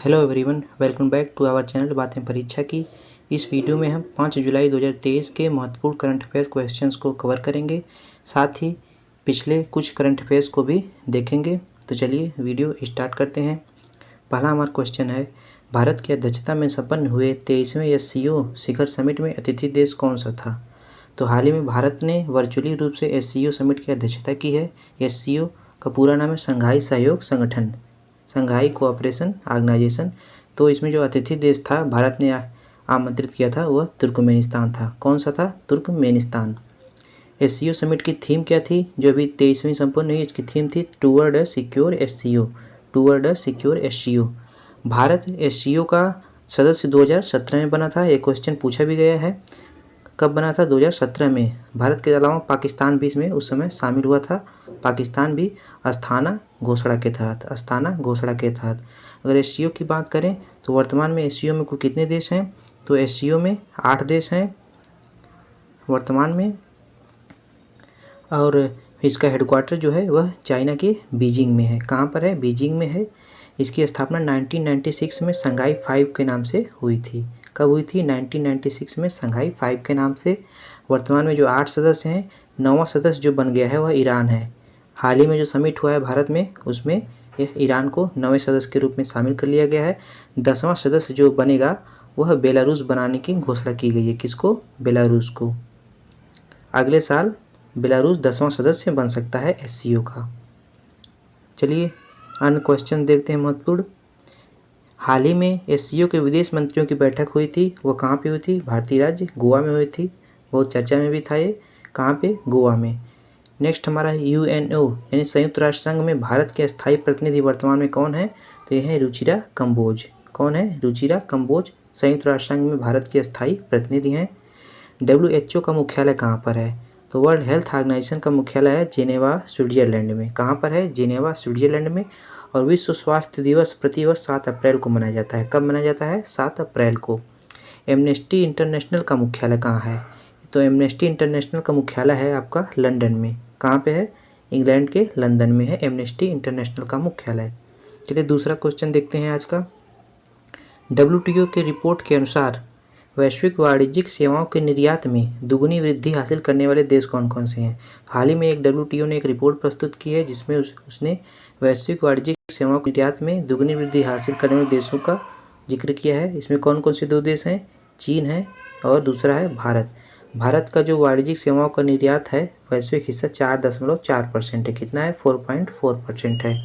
Hello everyone, welcome back to our channel बातें परीक्षा की। इस वीडियो में हम 5 जुलाई 2023 के महत्वपूर्ण करंट अफेयर्स क्वेश्चंस को कवर करेंगे, साथ ही पिछले कुछ करंट अफेयर्स को भी देखेंगे। तो चलिए वीडियो स्टार्ट करते हैं। पहला हमारा क्वेश्चन है, भारत की अध्यक्षता में संपन्न हुए 23वें एससीओ शिखर समिट में अतिथि देश कौन सा था? तो हाल ही में भारत ने वर्चुअली रूप से एससीओ समिट की अध्यक्षता की है। एससीओ का पूरा नाम है संघाई सहयोग संगठन, संघाई कोऑपरेशन ऑर्गेनाइजेशन। तो इसमें जो अतिथि देश था भारत ने आमंत्रित किया था वह तुर्कमेनिस्तान था। कौन सा था? तुर्कमेनिस्तान। एससीओ समिट की थीम क्या थी जो अभी 23वीं संपन्न हुई? इसकी थीम थी toward a secure SCO, toward a secure SCO. Bharat SCO का सदस्य 2017 में बना था। एक क्वेश्चन पूछा भी गया है, कब बना था? 2017 में। भारत के अलावा पाकिस्तान भी इसमें उस समय शामिल हुआ था। पाकिस्तान भी अस्थाना घोषणा के तहत, अस्थाना घोषणा के तहत। अगर एससीओ की बात करें तो वर्तमान में एससीओ में कुल कितने देश हैं? तो एससीओ में 8 देश हैं वर्तमान में, और इसका हेडक्वार्टर जो है वह चाइना के बीजिंग में है। कहाँ पर है? बीजिंग में है। इसकी स्थापना 1996 में संघाई 5 के नाम से हुई थी। कब हुई थी? 1996 में संघाई 5 के नाम से। वर्तमान में जो 8 सदस्य हैं, 9वां सदस्य जो बन गया है वह ईरान है। हाल ही में जो समिट हुआ है भारत में, उसमें ईरान को 9वें सदस्य के रूप में शामिल कर लिया गया है। 10वां सदस्य जो बनेगा वह बेलारूस बनाने की घोषणा की गई है। किसको? बेलारूस को। अगले साल बेलारूस 10वां सदस्य बन सकता है एससीओ का। चलिए अन्य क्वेश्चन देखते हैं महत्वपूर्ण। हाल ही में एससीओ के विदेश मंत्रियों की बैठक हुई थी, वो कहाँ पे हुई थी? भारतीय राज्य गोवा में हुई थी। बहुत चर्चा में भी था ये। कहाँ पे? गोवा में। नेक्स्ट हमारा यूएनओ यानी संयुक्त राष्ट्र संघ में भारत के स्थायी प्रतिनिधि वर्तमान में कौन है? तो ये है रुचिरा कंबोज। कौन है? रुचिरा कंबोज संयुक्त राष्ट्र संघ में भारत के स्थायी प्रतिनिधि हैं। WHO का मुख्यालय कहाँ पर है? तो वर्ल्ड हेल्थ ऑर्गेनाइजेशन का मुख्यालय है जेनेवा स्विट्जरलैंड में। कहाँ पर है? जेनेवा स्विट्जरलैंड में। और विश्व स्वास्थ्य दिवस प्रतिवर्ष 7 अप्रैल को मनाया जाता है। कब मनाया जाता है? 7 अप्रैल को। एमनेस्टी इंटरनेशनल का मुख्यालय कहाँ है? तो एमनेस्टी इंटरनेशनल का मुख्यालय है आपका लंदन में। कहाँ पे है? इंग्लैंड के लंदन में है एमनेस्टी इंटरनेशनल का मुख्यालय। चलिए दूसरा क्वेश्चन देखते हैं आज का। WTO के रिपोर्ट के अनुसार वैश्विक वाणिज्यिक सेवाओं के निर्यात में दुगुनी वृद्धि हासिल करने वाले देश कौन कौन से हैं? हाल ही में एक WTO ने एक रिपोर्ट प्रस्तुत की है जिसमें उसने वैश्विक वाणिज्यिक सेवाओं के निर्यात में दुगुनी वृद्धि हासिल करने वाले देशों का जिक्र किया है। इसमें कौन कौन से 2 देश हैं? चीन है और दूसरा है भारत। भारत का जो वाणिज्यिक सेवाओं का निर्यात है वैश्विक हिस्सा 4.4% है। कितना है? 4.4% है।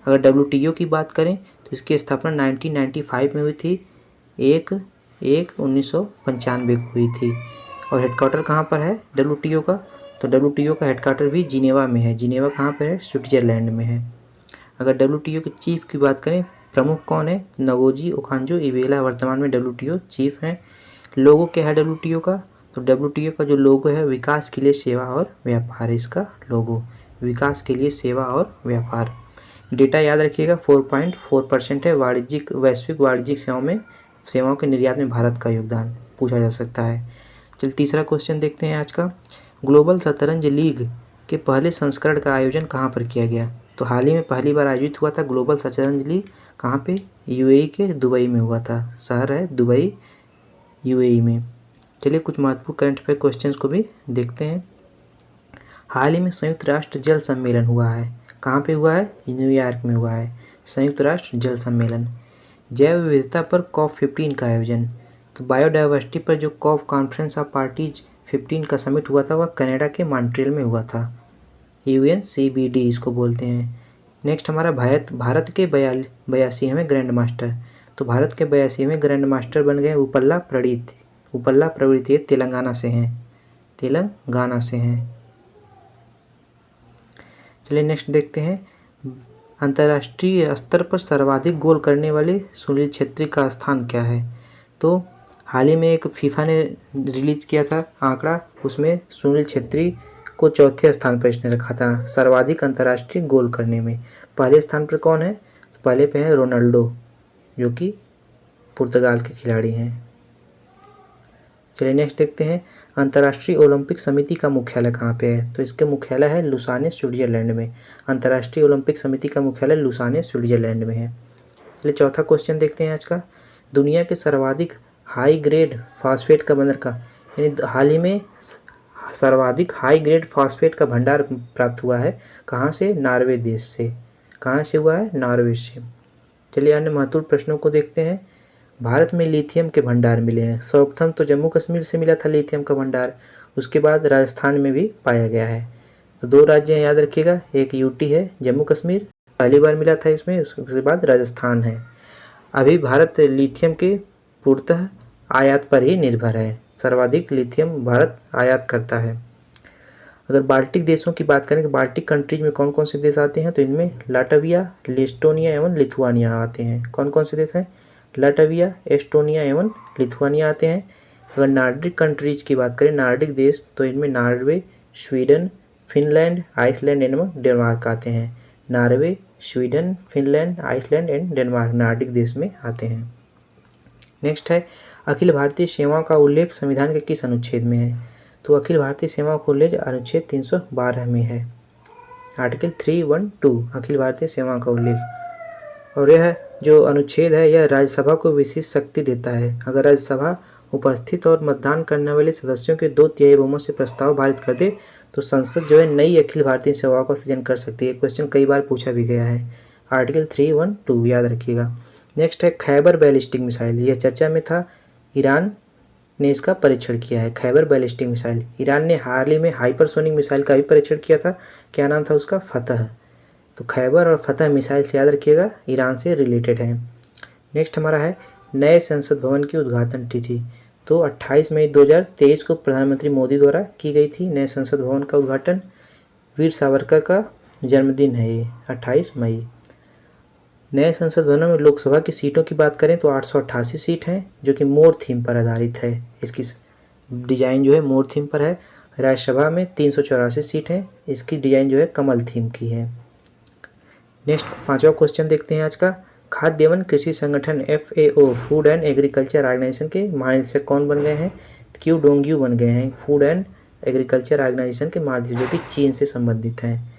अगर WTO की बात करें तो इसकी स्थापना 1995 में हुई थी। 1/1/1995 को हुई थी। और हेडक्वार्टर कहाँ पर है WTO का? तो WTO का हेडक्वार्टर भी जिनेवा में है। जिनेवा कहाँ पर है? स्विट्जरलैंड में है। अगर WTO के चीफ की बात करें, प्रमुख कौन है? नगोजी ओकांजो इवेला वर्तमान में WTO चीफ हैं। लोगो क्या है WTO का? तो WTO का जो लोगो है विकास के लिए सेवा और व्यापार है। इसका लोगो विकास के लिए सेवा और व्यापार। डेटा याद रखिएगा, 4.4% है वाणिज्यिक, वैश्विक वाणिज्यिक सेवाओं के निर्यात में भारत का योगदान पूछा जा सकता है। चलिए तीसरा क्वेश्चन देखते हैं आज का। ग्लोबल शतरंज लीग के पहले संस्करण का आयोजन कहाँ पर किया गया? तो हाल ही में पहली बार आयोजित हुआ था ग्लोबल शतरंज लीग। कहाँ पे? यूएई के दुबई में हुआ था। शहर है दुबई, यूएई में। चलिए कुछ महत्वपूर्ण करंट अफेयर क्वेश्चंस को भी देखते हैं। हाल ही में संयुक्त राष्ट्र जल सम्मेलन हुआ है। कहाँ पे हुआ है? न्यूयॉर्क में हुआ है संयुक्त राष्ट्र जल सम्मेलन। जैव विविधता पर COP15 का आयोजन। तो बायोडाइवर्सिटी पर जो COP कॉन्फ्रेंस ऑफ पार्टीज 15 का समिट हुआ था वह कनाडा के मॉन्ट्रियल में हुआ था। UNCBD इसको बोलते हैं। नेक्स्ट हमारा भारत के 82वें ग्रैंड मास्टर। तो भारत के 82वें ग्रैंड मास्टर बन गए उपल्ला प्रणीत। उपल्ला प्रणीत ये तेलंगाना से हैं, तेलंगाना से हैं। चलिए नेक्स्ट देखते हैं। अंतर्राष्ट्रीय स्तर पर सर्वाधिक गोल करने वाले सुनील छेत्री का स्थान क्या है? तो हाल ही में एक फीफा ने रिलीज किया था आंकड़ा, उसमें सुनील छेत्री को चौथे स्थान पर इसने रखा था सर्वाधिक अंतर्राष्ट्रीय गोल करने में। पहले स्थान पर कौन है? तो पहले पे है रोनाल्डो जो कि पुर्तगाल के खिलाड़ी हैं। चलिए नेक्स्ट देखते हैं। अंतर्राष्ट्रीय ओलंपिक समिति का मुख्यालय कहाँ पे है? तो इसके मुख्यालय है लुसाने स्विट्जरलैंड में। अंतर्राष्ट्रीय ओलंपिक समिति का मुख्यालय लुसाने स्विट्जरलैंड में है। चलिए चौथा क्वेश्चन देखते हैं आज का। दुनिया के सर्वाधिक हाई ग्रेड फॉस्फेट का बंदरगाह, यानी हाल ही में सर्वाधिक हाई ग्रेड फॉस्फेट का भंडार प्राप्त हुआ है कहाँ से? नॉर्वे देश से। कहाँ से हुआ है? नॉर्वे से। चलिए अन्य महत्वपूर्ण प्रश्नों को देखते हैं। भारत में लिथियम के भंडार मिले हैं। सर्वप्रथम तो जम्मू कश्मीर से मिला था लिथियम का भंडार, उसके बाद राजस्थान में भी पाया गया है। तो 2 राज्य हैं, याद रखिएगा, एक यूटी है, जम्मू कश्मीर पहली बार मिला था इसमें, उसके बाद राजस्थान है। अभी भारत लिथियम के पूर्णतः आयात पर ही निर्भर है। सर्वाधिक लिथियम भारत आयात करता है। अगर बाल्टिक देशों की बात करें कि बाल्टिक कंट्रीज में कौन कौन से देश आते हैं, तो इनमें लाटविया, एस्टोनिया एवं लिथुआनिया आते हैं। कौन कौन से देश हैं? लाटविया, एस्टोनिया एवं लिथुआनिया आते हैं। अगर नॉर्डिक कंट्रीज की बात करें, नॉर्डिक देश, तो इनमें नॉर्वे, स्वीडन, फिनलैंड, आइसलैंड एवं डेनमार्क आते हैं। Norway, Sweden, Finland, Iceland and Denmark Nordic देश में आते हैं। नेक्स्ट है अखिल भारतीय सेवाओं का उल्लेख संविधान के किस अनुच्छेद में है? तो अखिल भारतीय सेवाओं का उल्लेख अनुच्छेद 312 में है। आर्टिकल 312 अखिल भारतीय सेवाओं का उल्लेख। और यह जो अनुच्छेद है यह राज्यसभा को विशेष शक्ति देता है। अगर राज्यसभा उपस्थित और मतदान करने वाले सदस्यों के 2/3 बहुमत से प्रस्ताव पारित कर दे तो संसद जो है नई अखिल भारतीय सेवाओं का सृजन कर सकती है। क्वेश्चन कई बार पूछा भी गया है। आर्टिकल 312 याद रखिएगा। नेक्स्ट है खैबर बैलिस्टिक मिसाइल, यह चर्चा में था। ईरान ने इसका परीक्षण किया है। खैबर बैलिस्टिक मिसाइल, ईरान ने हाल ही में हाइपरसोनिक मिसाइल का भी परीक्षण किया था। क्या नाम था उसका? फतह। तो खैबर और फतह मिसाइल से याद रखिएगा, ईरान से रिलेटेड है। नेक्स्ट हमारा है नए संसद भवन की उद्घाटन तिथि। तो 28 मई 2023 को प्रधानमंत्री मोदी द्वारा की गई थी नए संसद भवन का उद्घाटन। वीर सावरकर का जन्मदिन है ये 28 मई। नए संसद भवन में लोकसभा की सीटों की बात करें तो 888 सीट हैं, जो कि मोर थीम पर आधारित है। इसकी डिजाइन जो है मोर थीम पर है। राज्यसभा में 384 सीट हैं, इसकी डिजाइन जो है कमल थीम की है। नेक्स्ट 5वां क्वेश्चन देखते हैं आज का। खाद्य एवं कृषि संगठन FAO food and agriculture organisation के महानिदेशक कौन बन गए हैं? क्यू डोंगयू बन गए हैं फूड एंड एग्रीकल्चर ऑर्गेनाइजेशन के महानिदेशक, जो कि चीन से संबंधित हैं।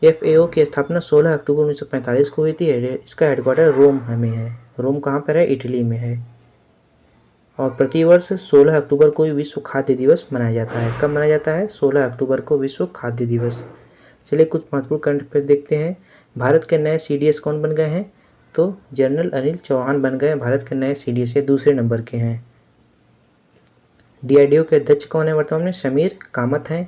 FAO की स्थापना 16 अक्टूबर 1945 को हुई थी। इसका हेडक्वार्टर रोम में है। रोम कहाँ पर है? इटली में है। और प्रतिवर्ष 16 अक्टूबर को विश्व खाद्य दिवस मनाया जाता है। कब मनाया जाता है? 16 अक्टूबर को विश्व खाद्य दिवस। चलिए कुछ महत्वपूर्ण करंट अफेयर्स देखते हैं। भारत के नए CDS कौन बन गए हैं? तो जनरल अनिल चौहान बन गए भारत के नए CDS, ये दूसरे नंबर के हैं। DRDO के अध्यक्ष कौन है वर्तमान में? समीर कामत हैं।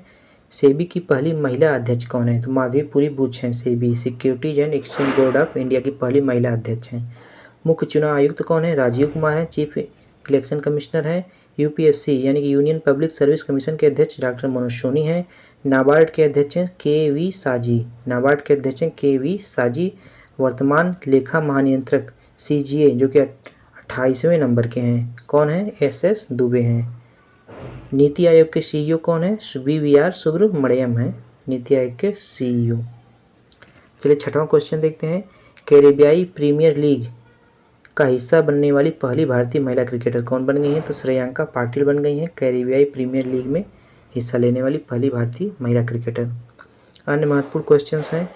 सेबी की पहली महिला अध्यक्ष कौन है? तो माधवीपुरी बुच हैं। SEBI securities and exchange board of India की पहली महिला अध्यक्ष हैं। मुख्य चुनाव आयुक्त कौन है? राजीव कुमार हैं। चीफ इलेक्शन कमिश्नर हैं। UPSC यानी कि यूनियन पब्लिक सर्विस कमीशन के अध्यक्ष डॉक्टर मनोज सोनी हैं। नाबार्ड के अध्यक्ष हैं KV साजी। नाबार्ड के अध्यक्ष हैं KV साजी। वर्तमान लेखा महानियंत्रक CGA जो कि 28वें नंबर के हैं, कौन है? SS दुबे हैं। नीति आयोग के CEO कौन है? BVR सुब्रमण्यम है नीति आयोग के CEO। चलिए 6वां क्वेश्चन देखते हैं। कैरेबियाई प्रीमियर लीग का हिस्सा बनने वाली पहली भारतीय महिला क्रिकेटर कौन बन गई हैं? तो श्रेयांका पाटिल बन गई हैं कैरेबियाई प्रीमियर लीग में हिस्सा लेने वाली पहली भारतीय महिला क्रिकेटर। अन्य महत्वपूर्ण क्वेश्चंस हैं।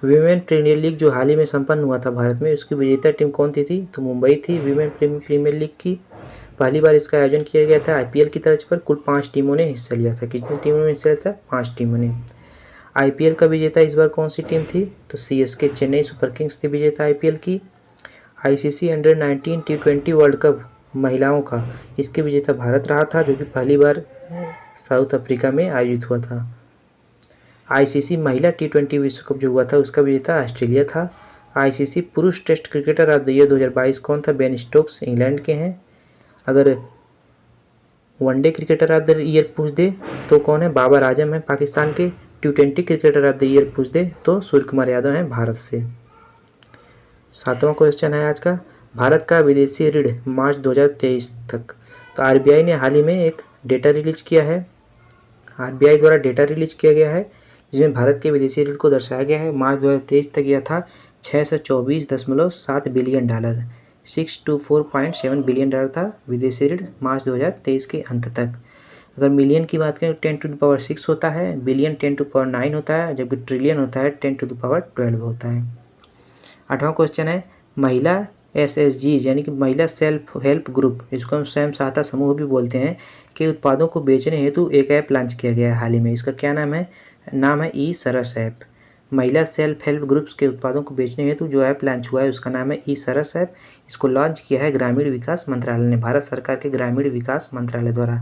वीमेन प्रीमियर लीग जो हाल ही में संपन्न हुआ था भारत में, उसकी विजेता टीम कौन थी? तो मुंबई थी वीमेन प्रीमियर लीग की। पहली बार इसका आयोजन किया गया था IPL की तर्ज पर। कुल 5 टीमों ने हिस्सा लिया था। कितनी टीमों ने हिस्सा लिया था? 5 टीमों ने। IPL का विजेता इस बार कौन सी टीम थी? तो CSK चेन्नई सुपर किंग्स थी विजेता IPL की। ICC under-19 T20 world cup महिलाओं का, इसके विजेता भारत रहा था, जो कि पहली बार साउथ अफ्रीका में आयोजित हुआ था। ICC महिला T20 विश्व कप जो हुआ था उसका विजेता ऑस्ट्रेलिया था। ICC पुरुष test cricketer of the year 2022 कौन था? बेन स्टोक्स इंग्लैंड के हैं। अगर one day cricketer of the year पूछ दे तो कौन है? बाबर आजम है पाकिस्तान के। T20 cricketer of the year पूछ दे तो सूर्य कुमार यादव हैं भारत से। 7वां क्वेश्चन है आज का। भारत का विदेशी ऋण मार्च 2023 तक। तो RBI ने हाल ही में एक डेटा रिलीज किया है। RBI द्वारा डेटा रिलीज किया गया है जिसमें भारत के विदेशी ऋण को दर्शाया गया है। मार्च 2023 तक यह था $624.7 बिलियन, 624.7 बिलियन डॉलर था विदेशी ऋण मार्च 2023 के अंत तक। अगर मिलियन की बात करें 10⁻6 होता है, बिलियन 10⁻9 होता है, जबकि ट्रिलियन होता है 10⁻12 होता है। 8वां क्वेश्चन है। महिला SSG यानी कि महिला सेल्फ हेल्प ग्रुप, इसको हम स्वयं सहायता समूह भी बोलते हैं, के उत्पादों को बेचने हेतु एक ऐप लॉन्च किया गया है हाल ही में। इसका क्या नाम है? नाम है ई सरस ऐप। महिला सेल्फ हेल्प ग्रुप्स के उत्पादों को बेचने हेतु जो ऐप लॉन्च हुआ है उसका नाम है ई सरस ऐप। इसको लॉन्च किया है ग्रामीण विकास मंत्रालय ने, भारत सरकार के ग्रामीण विकास मंत्रालय द्वारा।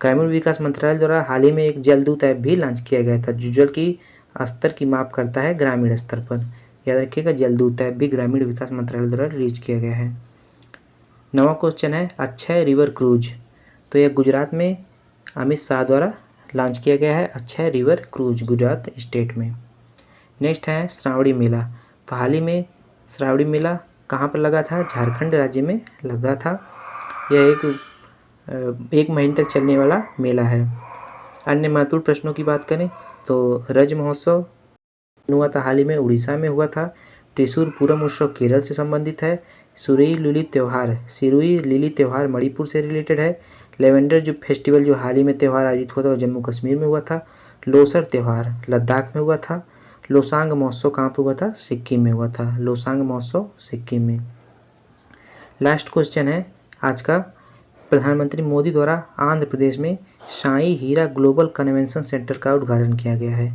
ग्रामीण विकास मंत्रालय द्वारा हाल ही में एक जलदूत ऐप भी लॉन्च किया गया था जो जल की स्तर की माप करता है ग्रामीण स्तर पर। याद रखिएगा, जलदूत ऐप भी ग्रामीण विकास मंत्रालय द्वारा रिलीज किया गया है। 9वां क्वेश्चन है अक्षय रिवर क्रूज। तो यह गुजरात में अमित शाह द्वारा लॉन्च किया गया है, Akshay river cruise, Gujarat state में। नेक्स्ट है श्रावणी मेला। तो हाल ही में श्रावणी मेला कहाँ पर लगा था? झारखंड राज्य में लगा था। यह एक महीने तक चलने वाला मेला है। अन्य महत्वपूर्ण प्रश्नों की बात करें तो रज महोत्सव हुआ था हाल ही में, उड़ीसा में हुआ था। त्रिशूर पूरम उत्सव केरल से संबंधित है। सिरुई लिली त्यौहार मणिपुर से रिलेटेड है। लेवेंडर जो फेस्टिवल जो हाल ही में त्यौहार आयोजित हुआ था वो जम्मू कश्मीर में हुआ था। लोसर त्यौहार लद्दाख में हुआ था। लोसांग महोत्सव कहाँ पर हुआ था? सिक्किम में हुआ था। लोसांग महोत्सव सिक्किम में। लास्ट क्वेश्चन है आज का, प्रधानमंत्री मोदी द्वारा आंध्र प्रदेश में साई हीरा ग्लोबल कन्वेंशन सेंटर का उद्घाटन किया गया है।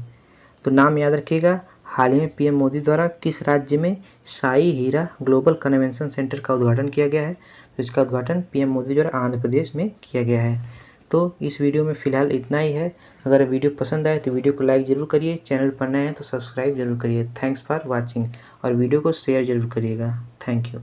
तो नाम याद रखिएगा, हाल ही में पीएम मोदी द्वारा किस राज्य में साई हीरा ग्लोबल कन्वेंशन सेंटर का उद्घाटन किया गया है? तो इसका उद्घाटन पीएम मोदी द्वारा आंध्र प्रदेश में किया गया है। तो इस वीडियो में फ़िलहाल इतना ही है। अगर वीडियो पसंद आए तो वीडियो को लाइक ज़रूर करिए, चैनल पर नए हैं तो सब्सक्राइब जरूर करिए। थैंक्स फॉर वॉचिंग, और वीडियो को शेयर ज़रूर करिएगा। Thank you.